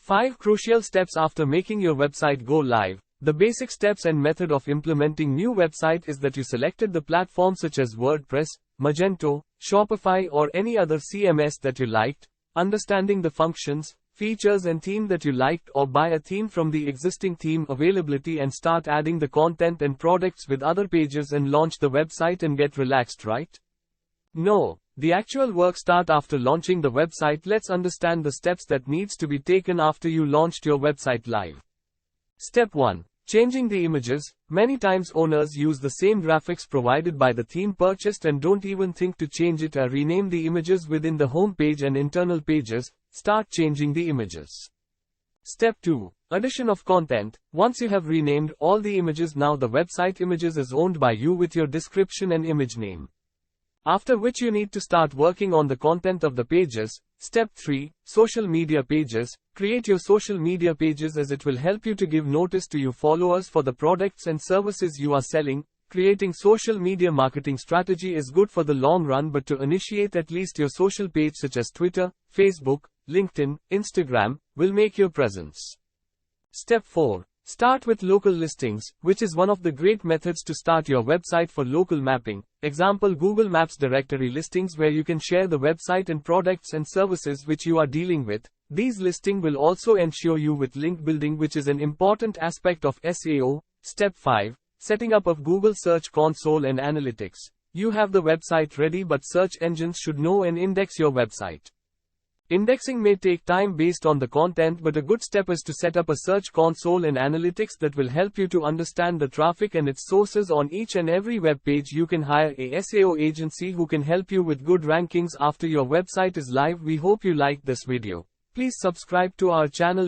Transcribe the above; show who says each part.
Speaker 1: 5 Crucial steps after making your website go live. The basic steps and method of implementing new website is that you selected the platform such as WordPress, Magento, Shopify or any other CMS that you liked, understanding the functions, features and theme that you liked, or buy a theme from the existing theme availability and start adding the content and products with other pages and launch the website and get relaxed, right? No, the actual work start after launching the website. Let's understand the steps that needs to be taken after you launched your website live. Step 1. Changing the images. Many times owners use the same graphics provided by the theme purchased and don't even think to change it or rename the images within the home page and internal pages. Start changing the images. Step 2. Addition of content. Once you have renamed all the images, now the website images is owned by you with your description and image name. After which you need to start working on the content of the pages. Step 3. Social media pages. Create your social media pages as it will help you to give notice to your followers for the products and services you are selling. Creating social media marketing strategy is good for the long run, but to initiate at least your social page such as Twitter, Facebook, LinkedIn, Instagram, will make your presence. Step 4. Start with local listings, which is one of the great methods to start your website for local mapping. Example, Google Maps directory listings, where you can share the website and products and services which you are dealing with. These listings will also ensure you with link building, which is an important aspect of SEO. Step 5. Setting up of Google Search Console and Analytics. You have the website ready, but search engines should know and index your website. Indexing may take time based on the content, but a good step is to set up a search console and analytics that will help you to understand the traffic and its sources on each and every web page. You can hire a SEO agency who can help you with good rankings after your website is live. We hope you liked this video. Please subscribe to our channel.